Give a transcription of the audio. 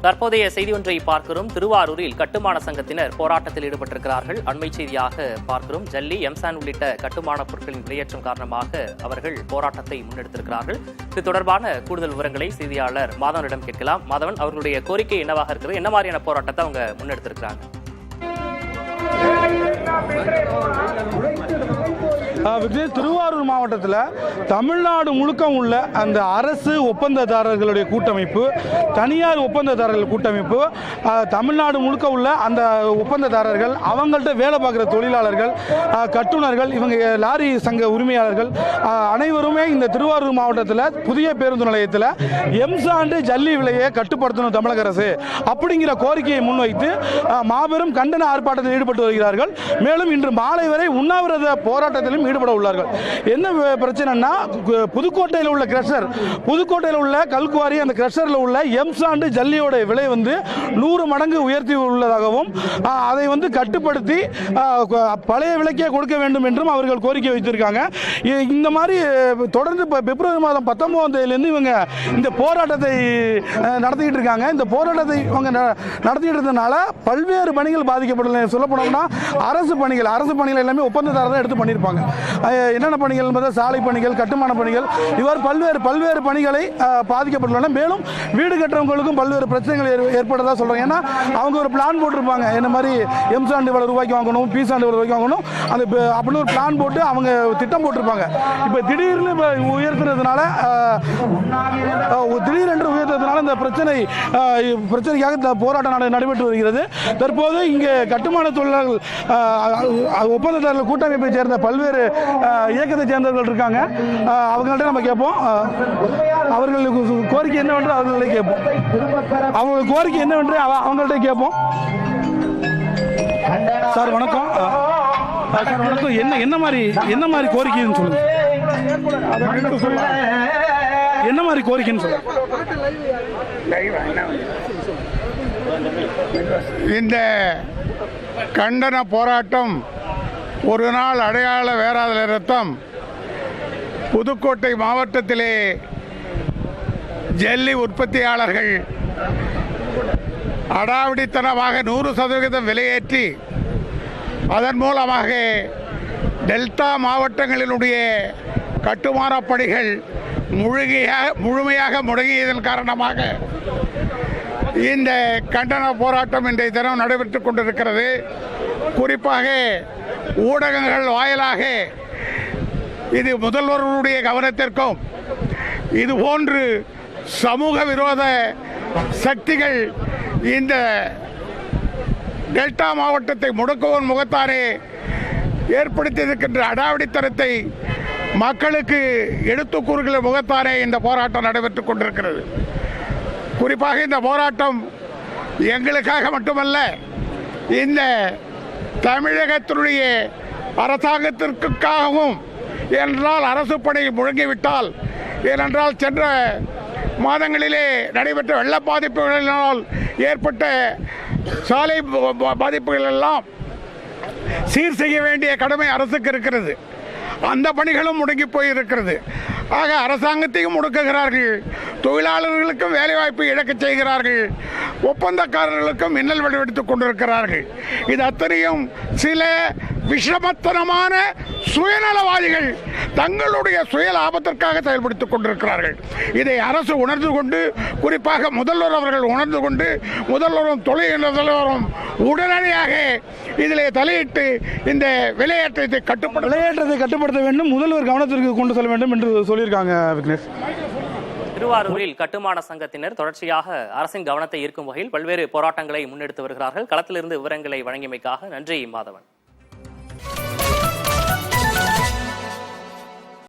தற்போதைய செய்தி ஒன்றை பார்க்கிறோம். திருவாரூரில் கட்டுமான சங்கத்தினர் போராட்டத்தில் ஈடுபட்டிருக்கிறார்கள். அண்மை செய்தியாக பார்க்கிறோம். ஜல்லி, எம்சான் உள்ளிட்ட கட்டுமான பொருட்களின் விலையேற்றம் காரணமாக அவர்கள் போராட்டத்தை முன்னெடுத்திருக்கிறார்கள். இது தொடர்பான கூடுதல் விவரங்களை செய்தியாளர் மாதவனிடம் கேட்கலாம். மாதவன், அவர்களுடைய கோரிக்கை என்னவாக இருக்கிறது? என்ன மாதிரியான போராட்டத்தை அவங்க முன்னெடுத்திருக்கிறாங்க? திருவாரூர் மாவட்டத்தில் தமிழ்நாடு முழுக்க உள்ள அந்த அரசு ஒப்பந்ததாரர்களுடைய கூட்டமைப்பு, தனியார் ஒப்பந்ததாரர்கள் கூட்டமைப்பு, தமிழ்நாடு முழுக்க உள்ள அந்த ஒப்பந்ததாரர்கள், அவங்கள்ட்ட வேலை பார்க்குற தொழிலாளர்கள், கட்டுநர்கள், இவங்க லாரி சங்க உரிமையாளர்கள் அனைவருமே இந்த திருவாரூர் மாவட்டத்தில் புதிய பேருந்து நிலையத்தில் எம்சாண்டு ஜல்லி விலையை கட்டுப்படுத்தணும் தமிழக அரசு அப்படிங்கிற கோரிக்கையை முன்வைத்து மாபெரும் கண்டன ஆர்ப்பாட்டத்தில் ஈடுபட்டு வருகிறார்கள். மேலும் இன்று மாலை வரை உண்ணாவிரத போராட்டத்திலும் ஈடுபட உள்ளார்கள். என்ன பிரச்சனைனா, புதுக்கோட்டையில் உள்ள கிரஷர், புதுக்கோட்டையில் உள்ள கல்குவாரி, அந்த கிரஷரில் உள்ள எம்சாண்டு ஜல்லியோட விலை 100 மடங்கு உயர்த்தி உள்ளதாகவும் அதை கட்டுப்படுத்தி பழைய விலைக்கே கொடுக்க வேண்டும் என்றும் அவர்கள் கோரிக்கை வைத்திருக்காங்க. இந்த மாதிரி தொடர்ந்து பிப்ரவரி மாதம் 19ஆம் தேதியிலிருந்து இவங்க இந்த போராட்டத்தை நடத்திக்கிட்டு இருக்காங்க. இந்த போராட்டத்தை இவங்க நடத்திட்டு இருந்தனால பல்வேறு பணிகள் பாதிக்கப்படல. சொல்ல போனோம்னா அரசு பணிகள் எல்லாமே ஒப்பந்ததாரர் தான் எடுத்து பண்ணியிருப்பாங்க. என்னென்ன பணிகள் என்பது சாலை பணிகள், கட்டுமான பணிகள், இவர் பல்வேறு பணிகளை பாதிக்கப்பட்டுள்ளன. மேலும் வீடு கட்டுறவங்களுக்கும் பல்வேறு பிரச்சனைகள் ஏற்பட்டதாக சொல்றாங்க. ஏன்னா அவங்க ஒரு பிளான் போட்டிருப்பாங்க, என்ன மாதிரி எம்சாண்டு இவ்வளவு ரூபாய்க்கு வாங்கணும், பீசாண்டு இவ்வளவு ரூபாய்க்கு வாங்கணும், அந்த அப்படின்னு ஒரு பிளான் போட்டு அவங்க திட்டம் போட்டிருப்பாங்க. இப்போ திடீர்னு உயர்த்துறதுனால இந்த பிரச்சனைக்காக இந்த போராட்டம் நடைபெற்று வருகிறது. தற்போது இங்கே கட்டுமான தொழிலாளர்கள் ஒப்பந்ததாரர்கள் கூட்டமைப்பை சேர்ந்த பல்வேறு இயக்கத்தை சேர்ந்தவர்கள் இருக்காங்க. அவங்கள்ட்ட நம்ம கேட்போம். அவர்களுக்கு கோரிக்கை என்னவென்று அவர்களே கேட்போம். அவங்களுக்கு கோரிக்கை என்னவென்று அவங்கள்ட்ட கேட்போம். சார் வணக்கம். சார் வணக்கம். என்ன மாதிரி கோரிக்கைன்னு சொல்லுங்க. என்ன மாதிரி கோரிக்கைன்னு சொல்லுங்க. இந்த கண்டன போராட்டம் ஒரு நாள் அடையாள வேறாத நிறுத்தம் புதுக்கோட்டை மாவட்டத்திலே ஜல்லி உற்பத்தியாளர்கள் அடாவடித்தனமாக 100% விலையேற்றி அதன் மூலமாக டெல்டா மாவட்டங்களினுடைய கட்டுமான பணிகள் முழுமையாக முடங்கியதன் காரணமாக இந்த கண்டன போராட்டம் இன்றைய தினம் நடைபெற்றுக் கொண்டிருக்கிறது. குறிப்பாக ஊடகங்கள் வாயிலாக இது முதல்வர்களுடைய கவனத்திற்கும் இதுபோன்று சமூக விரோத சக்திகள் இந்த டெல்டா மாவட்டத்தை முடக்குவதன் முகத்தாரே ஏற்படுத்தியிருக்கின்ற அடாவடித்தனத்தை மக்களுக்கு எடுத்து கூறுகிற முகத்தாரே இந்த போராட்டம் நடைபெற்றுக் கொண்டிருக்கிறது. குறிப்பாக இந்த போராட்டம் எங்களுக்காக மட்டுமல்ல, இந்த தமிழகத்தினுடைய அரசாங்கத்திற்காகவும். ஏனென்றால் அரசு பணி முழங்கிவிட்டால், ஏனென்றால் சென்ற மாதங்களிலே நடைபெற்ற வெள்ள பாதிப்புகளினால் ஏற்பட்ட சாலை பாதிப்புகள் எல்லாம் சீர் செய்ய வேண்டிய கடமை அரசுக்கு இருக்கிறது. அந்த பணிகளும் முடங்கி போயிருக்கிறது. ஆக அரசாங்கத்தையும் முடக்குகிறார்கள், தொழிலாளர்களுக்கும் வேலைவாய்ப்பை இழக்க செய்கிறார்கள், ஒப்பந்தக்காரர்களுக்கும் மின்னல் வெடிவெடுத்துக் கொண்டிருக்கிறார்கள். இது அத்தனையும் சில விஷமத்தனமான சுயநலவாதிகள் தங்களுடைய சுய லாபத்திற்காக செயல்படுத்திக் கொண்டிருக்கிறார்கள். இதை அரசு உணர்ந்து கொண்டு, குறிப்பாக முதல்வர் அவர்கள் உணர்ந்து கொண்டு, முதல்வரும் தொழிலதிபரும் உடனடியாக இதிலே தலையிட்டு இந்த விலையேற்றத்தை கட்டுப்படுத்த வேண்டும், முதல்வர் கவனத்திற்கு கொண்டு செல்ல வேண்டும் என்று சொல்லியிருக்காங்க. விக்னேஷ், திருவாரூரில் கட்டுமான சங்கத்தினர் தொடர்ச்சியாக அரசின் கவனத்தை ஈர்க்கும் வகையில் பல்வேறு போராட்டங்களை முன்னெடுத்து வருகிறார்கள். களத்திலிருந்து விவரங்களை வழங்கியமைக்காக நன்றி மாதவன்.